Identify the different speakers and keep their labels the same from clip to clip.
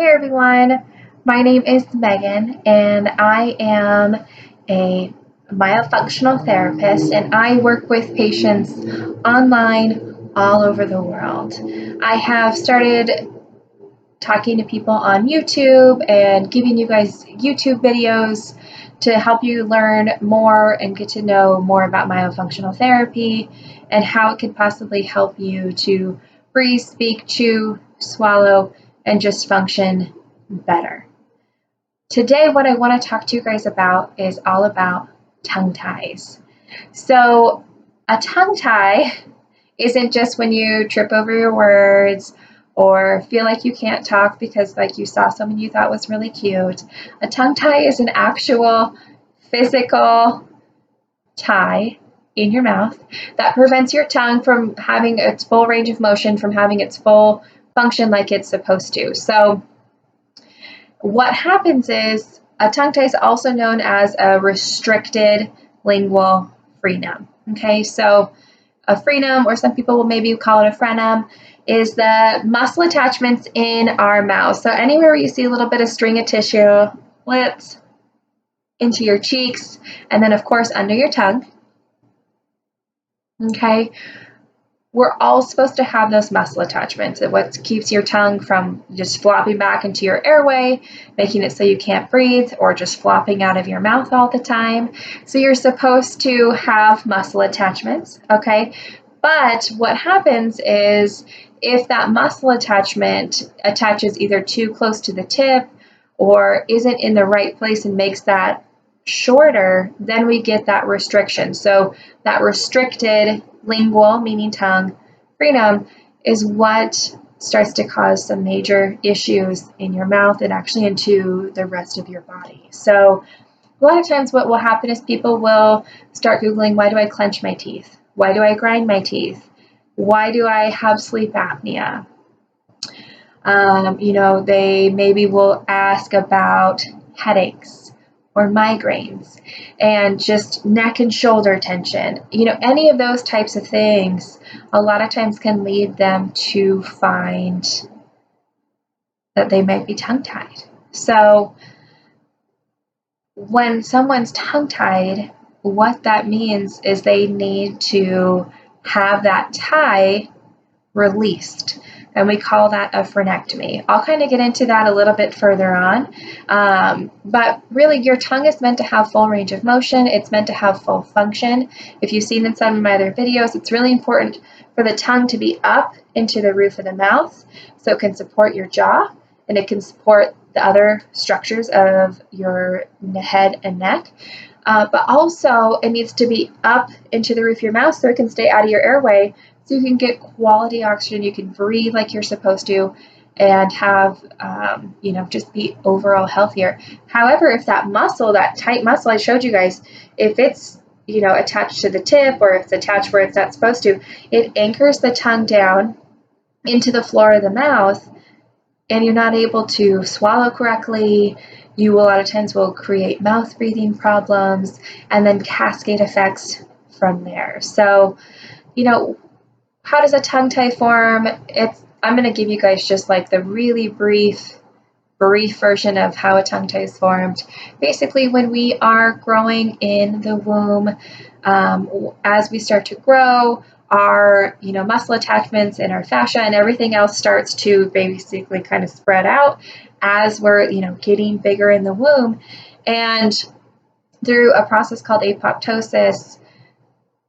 Speaker 1: Hey everyone, my name is Megan and I am a myofunctional therapist and I work with patients online all over the world. I have started talking to people on YouTube and giving you guys YouTube videos to help you learn more and get to know more about myofunctional therapy and how it could possibly help you to breathe, speak, chew, swallow, and just function better. Today, what I want to talk to you guys about is all about tongue ties. So, a tongue tie isn't just when you trip over your words or feel like you can't talk because like you saw someone you thought was really cute. A tongue tie is an actual physical tie in your mouth that prevents your tongue from having its full range of motion, from having its full function like it's supposed to. So what happens is a tongue tie is also known as a restricted lingual frenum. Okay, so a frenum, or some people will maybe call it a frenum, is the muscle attachments in our mouth. So anywhere where you see a little bit of string of tissue, lips, into your cheeks, and then of course under your tongue. Okay, we're all supposed to have those muscle attachments. It what keeps your tongue from just flopping back into your airway, making it so you can't breathe, or just flopping out of your mouth all the time. So you're supposed to have muscle attachments, okay? But what happens is if that muscle attachment attaches either too close to the tip or isn't in the right place and makes that shorter, then we get that restriction. So that restricted lingual, meaning tongue, frenum is what starts to cause some major issues in your mouth and actually into the rest of your body. So a lot of times what will happen is people will start Googling, why do I clench my teeth? Why do I grind my teeth? Why do I have sleep apnea? They maybe will ask about headaches or migraines and just neck and shoulder tension. Any of those types of things a lot of times can lead them to find that they might be tongue-tied. So when someone's tongue-tied, what that means is they need to have that tie released, and we call that a frenectomy. I'll kind of get into that a little bit further on, but really your tongue is meant to have full range of motion. It's meant to have full function. If you've seen in some of my other videos, it's really important for the tongue to be up into the roof of the mouth so it can support your jaw and it can support the other structures of your head and neck. But also it needs to be up into the roof of your mouth so it can stay out of your airway, so you can get quality oxygen, you can breathe like you're supposed to, and have, just be overall healthier. However, if that muscle, that tight muscle I showed you guys, if it's, attached to the tip or if it's attached where it's not supposed to, it anchors the tongue down into the floor of the mouth, and you're not able to swallow correctly. You a lot of times will create mouth breathing problems and then cascade effects from there. So, how does a tongue tie form? I'm going to give you guys just like the really brief version of how a tongue tie is formed. Basically, when we are growing in the womb, as we start to grow, our muscle attachments and our fascia and everything else starts to basically kind of spread out as we're getting bigger in the womb, and through a process called apoptosis,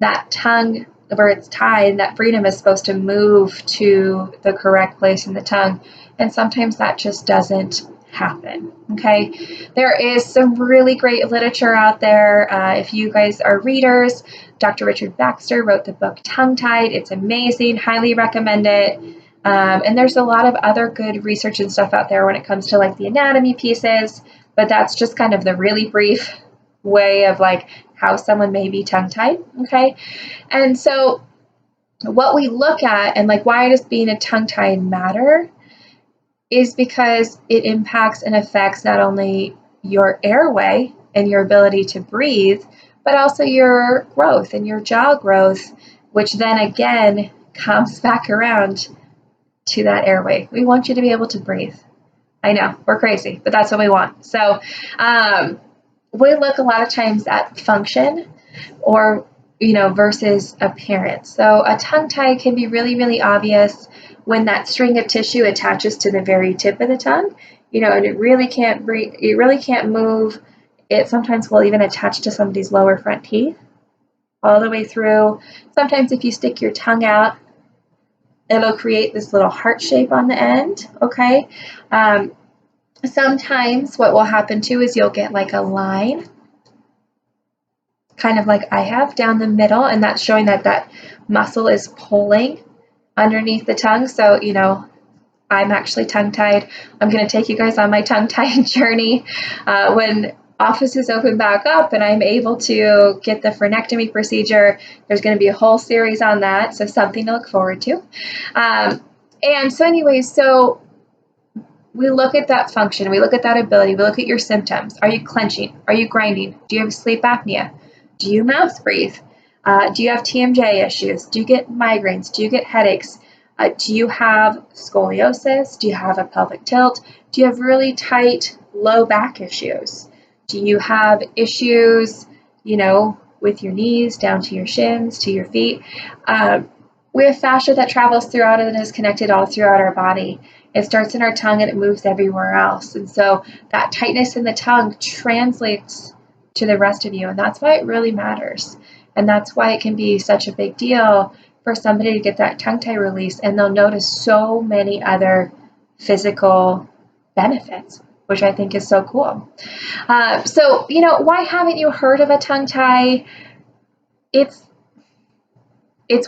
Speaker 1: that tongue where it's tied, that frenum is supposed to move to the correct place in the tongue, and sometimes that just doesn't happen. Okay, there is some really great literature out there. If you guys are readers, Dr. Richard Baxter wrote the book Tongue Tied. It's amazing, highly recommend it. And there's a lot of other good research and stuff out there when it comes to like the anatomy pieces, but that's just kind of the really brief way of like how someone may be tongue-tied, okay? And so what we look at, and like why does being a tongue-tied matter, is because it impacts and affects not only your airway and your ability to breathe, but also your growth and your jaw growth, which then again comes back around to that airway. We want you to be able to breathe. I know, we're crazy, but that's what we want. So we look a lot of times at function or, versus appearance. So a tongue tie can be really, really obvious when that string of tissue attaches to the very tip of the tongue, and it really can't breathe, it really can't move. It sometimes will even attach to somebody's lower front teeth all the way through. Sometimes if you stick your tongue out, it'll create this little heart shape on the end, okay? Sometimes what will happen too is you'll get like a line, kind of like I have down the middle, and that's showing that that muscle is pulling underneath the tongue. So, I'm actually tongue-tied. I'm going to take you guys on my tongue-tied journey when offices open back up and I'm able to get the frenectomy procedure. There's going to be a whole series on that, so something to look forward to. And so anyways, so we look at that function, we look at that ability, we look at your symptoms. Are you clenching? Are you grinding? Do you have sleep apnea? Do you mouth breathe? Do you have TMJ issues? Do you get migraines? Do you get headaches? Do you have scoliosis? Do you have a pelvic tilt? Do you have really tight low back issues? Do you have issues, with your knees down to your shins, to your feet? We have fascia that travels throughout it and is connected all throughout our body. It starts in our tongue and it moves everywhere else. And so that tightness in the tongue translates to the rest of you. And that's why it really matters. And that's why it can be such a big deal for somebody to get that tongue tie release. And they'll notice so many other physical benefits, which I think is so cool. So, why haven't you heard of a tongue tie? It's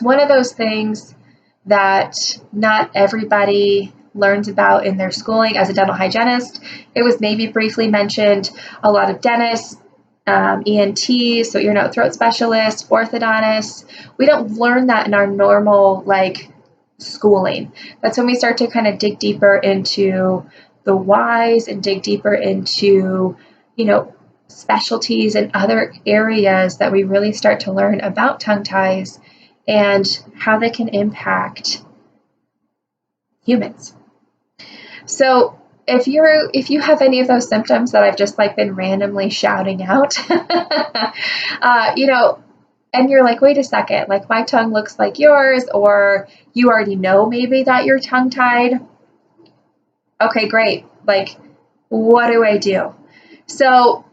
Speaker 1: one of those things that not everybody learns about in their schooling. As a dental hygienist, it was maybe briefly mentioned. A lot of dentists, ENTs, so ear, nose, throat specialists, orthodontists, we don't learn that in our normal schooling. That's when we start to kind of dig deeper into the whys and dig deeper into, specialties and other areas that we really start to learn about tongue ties and how they can impact humans. So if you have any of those symptoms that I've just been randomly shouting out, and you're like, wait a second, my tongue looks like yours, or you already know maybe that you're tongue tied. Okay, great. What do I do? So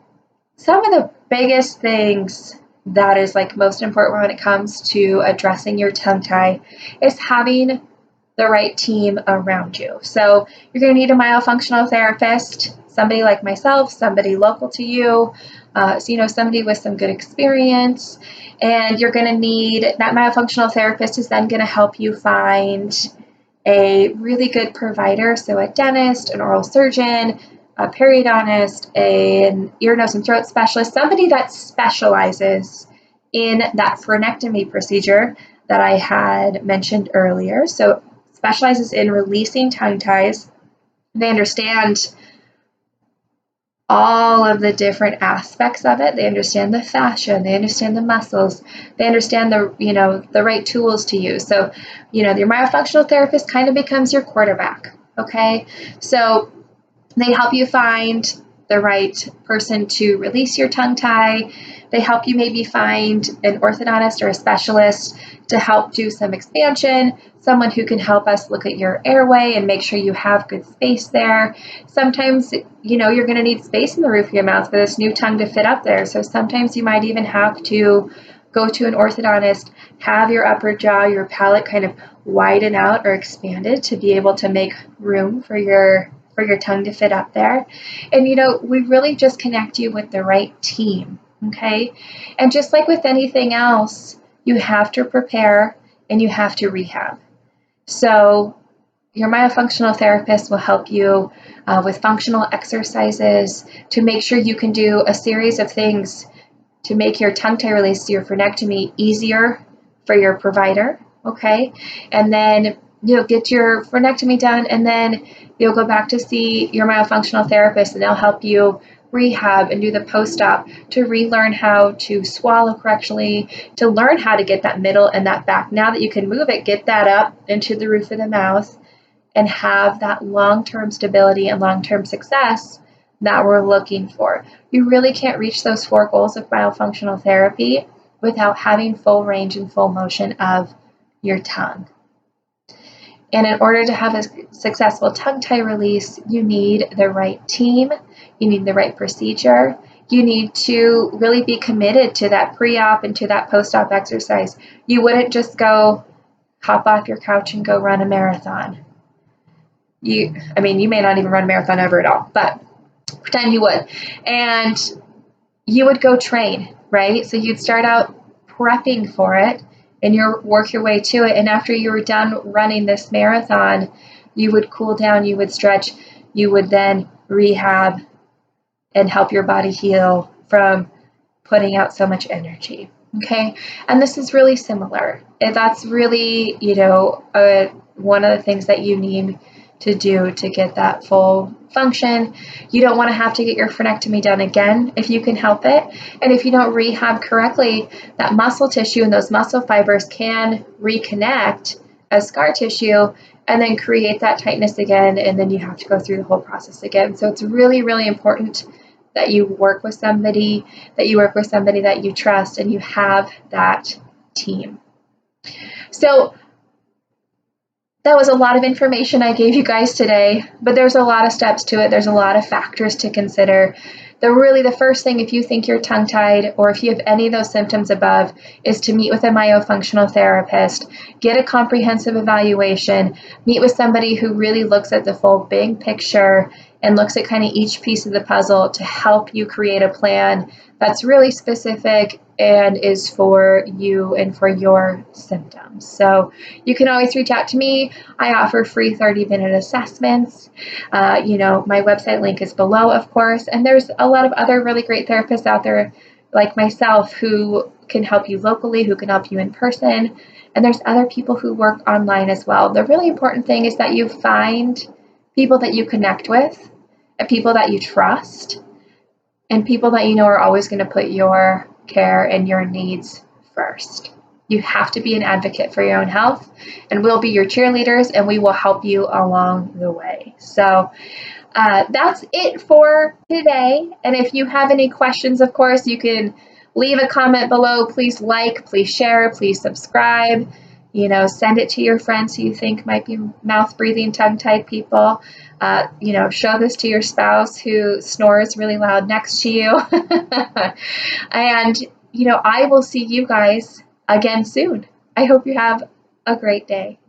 Speaker 1: some of the biggest things that is most important when it comes to addressing your tongue tie is having the right team around you. So you're going to need a myofunctional therapist, somebody like myself, somebody local to you, somebody with some good experience. And you're going to need that myofunctional therapist is then going to help you find a really good provider. So a dentist, an oral surgeon, a periodontist, an ear, nose, and throat specialist, somebody that specializes in that frenectomy procedure that I had mentioned earlier. So specializes in releasing tongue ties. They understand all of the different aspects of it. They understand the fascia, they understand the muscles, they understand the right tools to use. So, your myofunctional therapist kind of becomes your quarterback. Okay. So they help you find the right person to release your tongue tie. They help you maybe find an orthodontist or a specialist to help do some expansion, someone who can help us look at your airway and make sure you have good space there. Sometimes, you're going to need space in the roof of your mouth for this new tongue to fit up there. So sometimes you might even have to go to an orthodontist, have your upper jaw, your palate kind of widen out or expanded to be able to make room for your tongue to fit up there. And, we really just connect you with the right team. Okay. And just like with anything else, you have to prepare and you have to rehab. So your myofunctional therapist will help you with functional exercises to make sure you can do a series of things to make your tongue tie release, your frenectomy, easier for your provider. Okay. And then you'll get your frenectomy done, and then you'll go back to see your myofunctional therapist, and they'll help you rehab and do the post-op to relearn how to swallow correctly, to learn how to get that middle and that back. Now that you can move it, get that up into the roof of the mouth and have that long-term stability and long-term success that we're looking for. You really can't reach those 4 goals of myofunctional therapy without having full range and full motion of your tongue. And in order to have a successful tongue tie release, you need the right team, you need the right procedure, you need to really be committed to that pre-op and to that post-op exercise. You wouldn't just go hop off your couch and go run a marathon. You may not even run a marathon ever at all, but pretend you would. And you would go train, right? So you'd start out prepping for it and you work your way to it. And after you were done running this marathon, you would cool down, you would stretch, you would then rehab and help your body heal from putting out so much energy. Okay. And this is really similar. And that's really, one of the things that you need to do to get that full function. You don't want to have to get your frenectomy done again if you can help it. And if you don't rehab correctly, that muscle tissue and those muscle fibers can reconnect as scar tissue and then create that tightness again. And then you have to go through the whole process again. So it's really, really important that you work with somebody, that you trust, and you have that team. So that was a lot of information I gave you guys today, but there's a lot of steps to it. There's a lot of factors to consider. The first thing, if you think you're tongue-tied or if you have any of those symptoms above, is to meet with a myofunctional therapist, get a comprehensive evaluation, meet with somebody who really looks at the full big picture and looks at kind of each piece of the puzzle to help you create a plan that's really specific and is for you and for your symptoms. So you can always reach out to me. I offer free 30-minute assessments. My website link is below, of course, and there's a lot of other really great therapists out there like myself who can help you locally, who can help you in person, and there's other people who work online as well. The really important thing is that you find people that you connect with, and people that you trust, and people that you know are always going to put your care and your needs first. You have to be an advocate for your own health, and we'll be your cheerleaders, and we will help you along the way. So that's it for today. And if you have any questions, of course, you can leave a comment below. Please like, please share, please subscribe. Send it to your friends who you think might be mouth-breathing, tongue-tied people. Show this to your spouse who snores really loud next to you. And, I will see you guys again soon. I hope you have a great day.